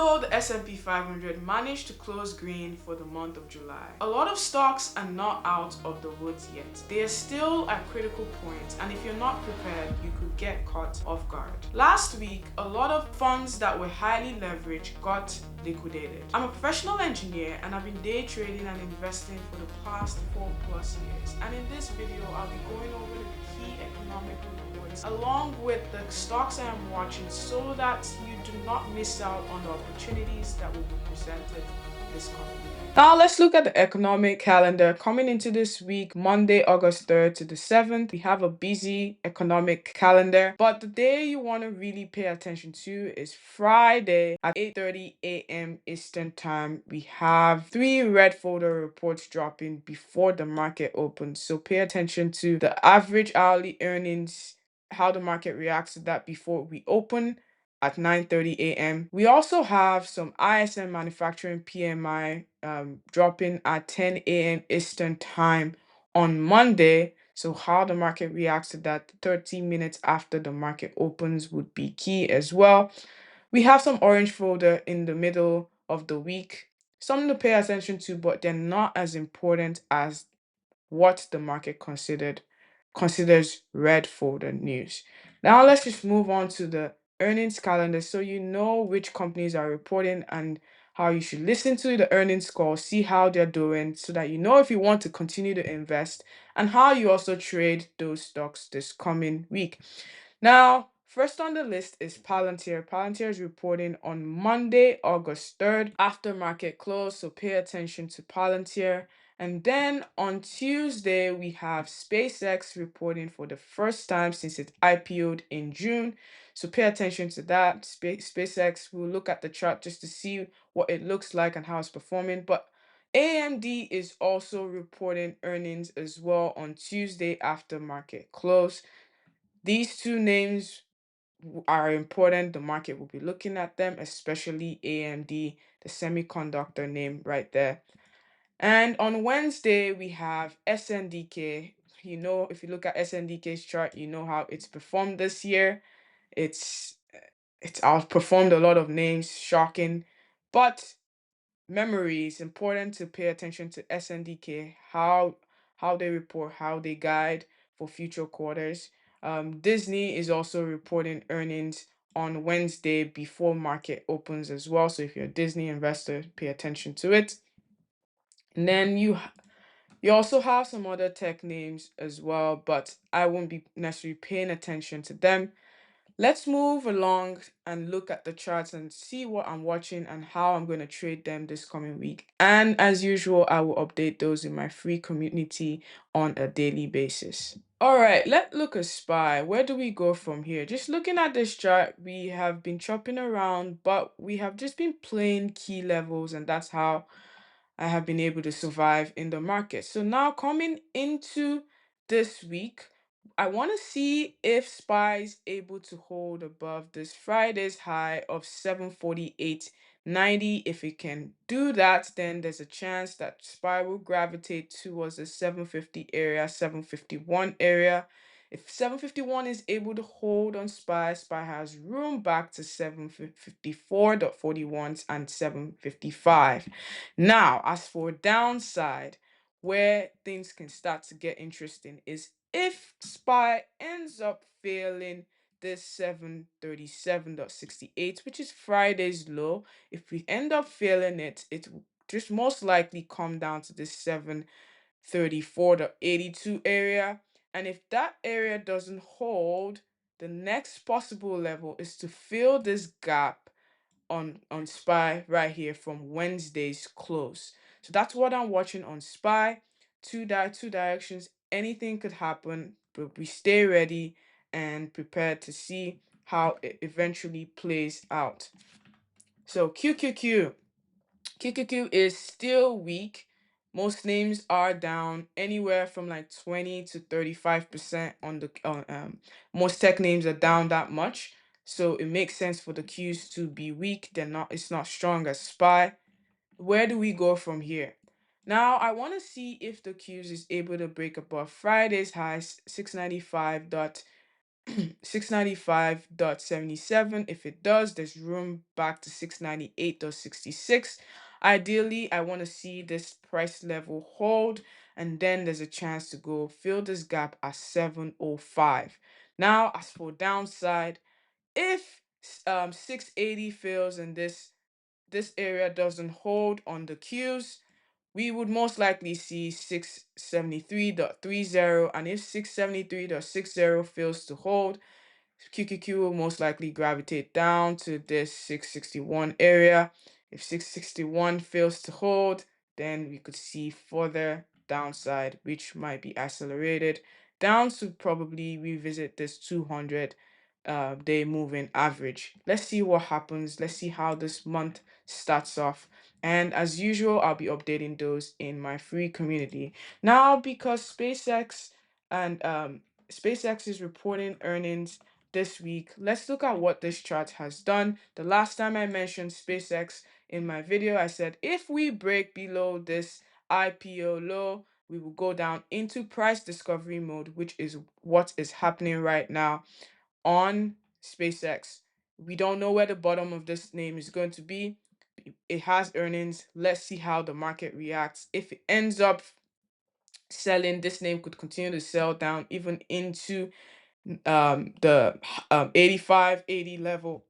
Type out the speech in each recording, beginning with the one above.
though the S&P 500 managed to close green for the month of July, a lot of stocks are not out of the woods yet. They are still at critical points, and if you're not prepared, you could get caught off guard. Last week, a lot of funds that were highly leveraged got liquidated. I'm a professional engineer and I've been day trading and investing for the past 4+ years. And in this video, I'll be going over the key economic reports along with the stocks I am watching so that you do not miss out on the opportunities that will be presented this coming week. Now let's look at the economic calendar coming into this week, Monday, August 3rd to the 7th. We have a busy economic calendar, but the day you want to really pay attention to is Friday at 8:30 a.m. Eastern Time. We have 3 red folder reports dropping before the market opens. So pay attention to the average hourly earnings, how the market reacts to that before we open at 9:30 a.m. We also have some ISM manufacturing PMI dropping at 10 a.m. Eastern Time on Monday. So how the market reacts to that 30 minutes after the market opens would be key as well. We have some orange folder in the middle of the week, something to pay attention to, but they're not as important as what the market considers red folder news. Now let's just move on to the earnings calendar so you know which companies are reporting and how you should listen to the earnings call, see how they're doing so that you know if you want to continue to invest and how you also trade those stocks this coming week. Now, first on the list is Palantir. Palantir is reporting on Monday, August 3rd after market close, so pay attention to Palantir. And then on Tuesday, we have SpaceX reporting for the first time since it IPO'd in June. So pay attention to that. SpaceX, we'll look at the chart just to see what it looks like and how it's performing. But AMD is also reporting earnings as well on Tuesday after market close. These two names are important. The market will be looking at them, especially AMD, the semiconductor name right there. And on Wednesday, we have SNDK. You know, if you look at SNDK's chart, you know how it's performed this year. It's it's outperformed a lot of names, shocking. But memory is important to pay attention to SNDK, how they report, how they guide for future quarters. Disney is also reporting earnings on Wednesday before market opens as well. So if you're a Disney investor, pay attention to it. And then you also have some other tech names as well, but I won't be necessarily paying attention to them. Let's move along and look at the charts and see what I'm watching and how I'm going to trade them this coming week. And as usual, I will update those in my free community on a daily basis. All right, let's look at SPY. Where do we go from here? Just looking at this chart, we have been chopping around, but we have just been playing key levels, and that's how I have been able to survive in the market. So now coming into this week, I want to see if SPY is able to hold above this Friday's high of 748.90. If it can do that, then there's a chance that SPY will gravitate towards the 750 area, 751 area. If 751 is able to hold on SPY, SPY has room back to 754.41s and 755. Now, as for downside, where things can start to get interesting is if SPY ends up failing this 737.68, which is Friday's low. If we end up failing it, it will just most likely come down to this 734.82 area. And if that area doesn't hold, the next possible level is to fill this gap on SPY right here from Wednesday's close. So that's what I'm watching on SPY. Two directions. Anything could happen, but we stay ready and prepared to see how it eventually plays out. So QQQ is still weak. Most names are down anywhere from like 20 to 35% on the most tech names are down that much. So it makes sense for the Qs to be weak. It's not strong as SPY. Where do we go from here? Now I want to see if the Qs is able to break above Friday's high 695 695.77. If it does, there's room back to 698.66. Ideally, I want to see this price level hold, and then there's a chance to go fill this gap at 705. Now, as for downside, if 680 fails and this area doesn't hold on the cues, we would most likely see 673.30. And if 673.60 fails to hold, QQQ will most likely gravitate down to this 661 area. If 661 fails to hold, then we could see further downside, which might be accelerated down to probably revisit this 200 day moving average. Let's see what happens. Let's see how this month starts off. And as usual, I'll be updating those in my free community. Now, because SpaceX is reporting earnings this week, let's look at what this chart has done. The last time I mentioned SpaceX in my video, I said if we break below this IPO low, we will go down into price discovery mode, which is what is happening right now on SpaceX. We don't know where the bottom of this name is going to be. It has earnings. Let's see how the market reacts. If it ends up selling, this name could continue to sell down even into the 85, 80 level.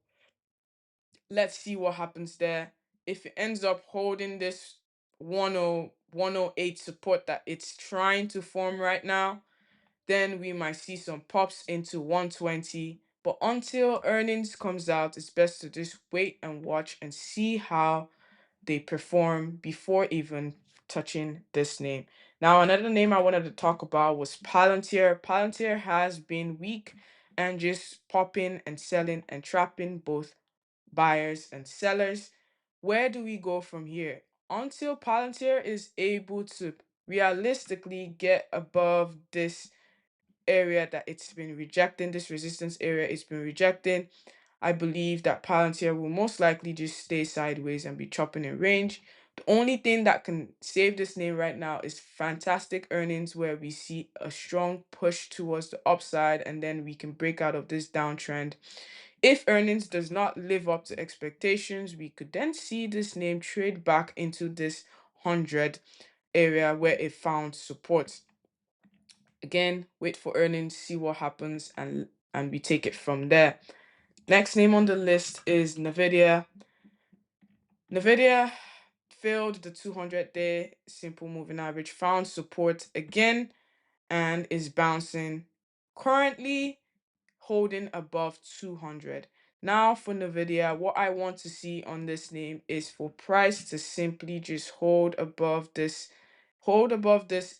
Let's see what happens there. If it ends up holding this 108 support that it's trying to form right now, then we might see some pops into 120. But until earnings comes out, it's best to just wait and watch and see how they perform before even touching this name. Now, another name I wanted to talk about was Palantir. Palantir has been weak and just popping and selling and trapping both buyers and sellers. Where do we go from here? Until Palantir is able to realistically get above this area that it's been rejecting, this resistance area it's been rejecting, I believe that Palantir will most likely just stay sideways and be chopping in range. The only thing that can save this name right now is fantastic earnings, where we see a strong push towards the upside and then we can break out of this downtrend. If earnings does not live up to expectations, we could then see this name trade back into this 100 area where it found support. Again, wait for earnings, see what happens, and we take it from there. Next name on the list is Nvidia. Nvidia failed the 200-day simple moving average, found support again, and is bouncing. Currently holding above 200. Now for Nvidia, what I want to see on this name is for price to simply just hold above this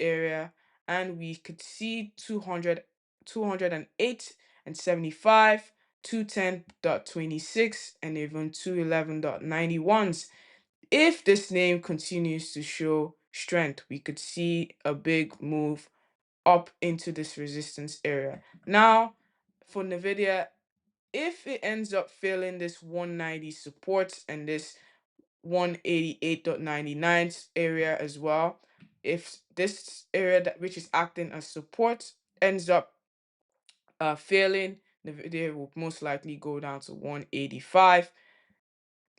area, and we could see 200, 208 and 75, 210.26, and even 211.91s. If this name continues to show strength, we could see a big move up into this resistance area. Now, for Nvidia, if it ends up failing this 190 support and this 188.99 area as well, if this area that which is acting as support ends up failing, Nvidia will most likely go down to 185.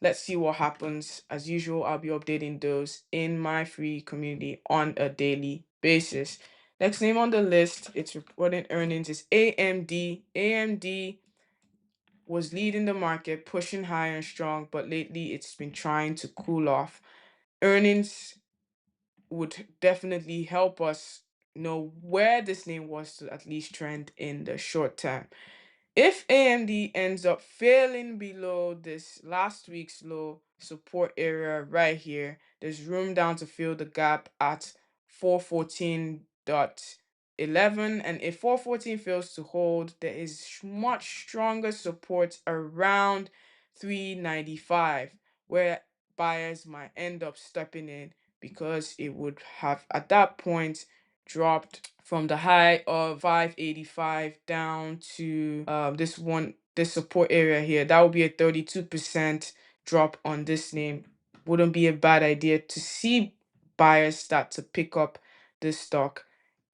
Let's see what happens. As usual, I'll be updating those in my free community on a daily basis. Next name on the list, it's reporting earnings, is AMD. AMD was leading the market, pushing high and strong, but lately it's been trying to cool off. Earnings would definitely help us know where this name was to at least trend in the short term. If AMD ends up failing below this last week's low support area right here, there's room down to fill the gap at 414.11. And if 414 fails to hold, there is much stronger support around 395, where buyers might end up stepping in because it would have at that point dropped from the high of 585 down to this support area here. That would be a 32% drop on this name. Wouldn't be a bad idea to see buyers start to pick up this stock.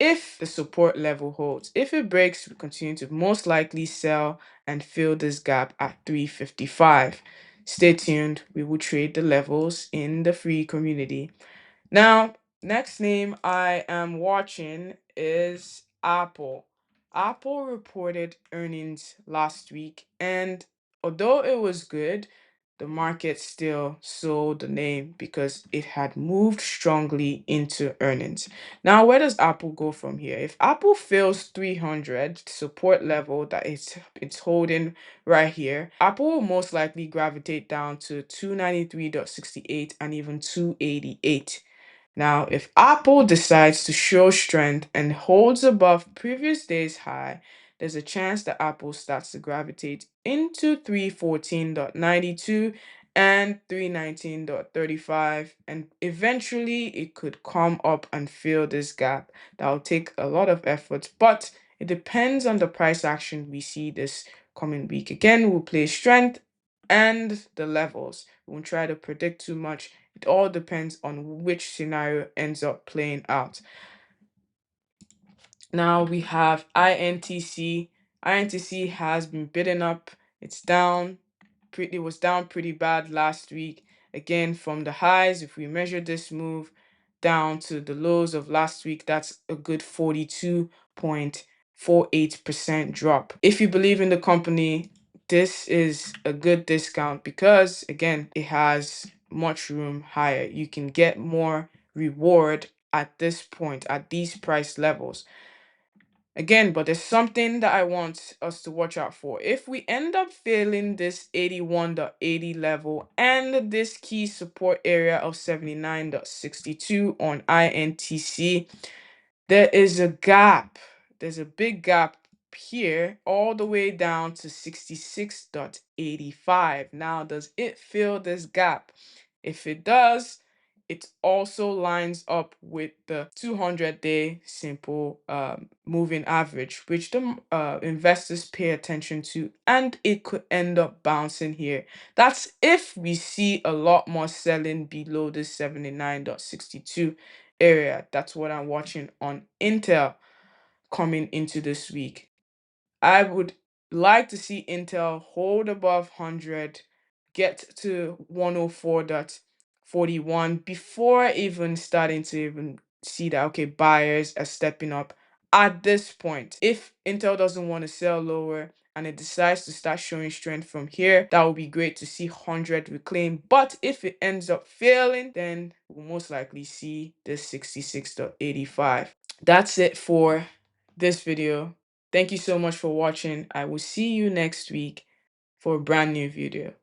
if the support level holds. If it breaks, we continue to most likely sell and fill this gap at 355. Stay tuned. We will trade the levels in the free community. Now, next name I am watching is Apple. Apple reported earnings last week, and although it was good, the market still sold the name because it had moved strongly into earnings. Now, where does Apple go from here? If Apple fails 300 support level that it's holding right here, Apple will most likely gravitate down to 293.68 and even 288. Now, if Apple decides to show strength and holds above previous day's high, there's a chance that Apple starts to gravitate into 314.92 and 319.35, and eventually it could come up and fill this gap. That will take a lot of effort, but it depends on the price action we see this coming week. Again, we'll play strength and the levels. We won't try to predict too much. It all depends on which scenario ends up playing out. Now we have INTC. INTC has been bidden up. It's down. It was down pretty bad last week. Again, from the highs, if we measure this move down to the lows of last week, that's a good 42.48% drop. If you believe in the company, this is a good discount because, again, it has much room higher. You can get more reward at this point, at these price levels. Again, but there's something that I want us to watch out for. If we end up failing this 81.80 level and this key support area of 79.62 on INTC, there is a gap. There's a big gap here all the way down to 66.85. Now, does it fill this gap? If it does, it also lines up with the 200-day simple moving average, which the investors pay attention to, and it could end up bouncing here. That's if we see a lot more selling below this 79.62 area. That's what I'm watching on Intel coming into this week. I would like to see Intel hold above 100, get to 104.41 before even starting to even see that, okay, buyers are stepping up at this point. If Intel doesn't want to sell lower and it decides to start showing strength from here, that would be great to see 100 reclaim. But if it ends up failing, then we'll most likely see this 66.85. That's it for this video. Thank you so much for watching. I will see you next week for a brand new video.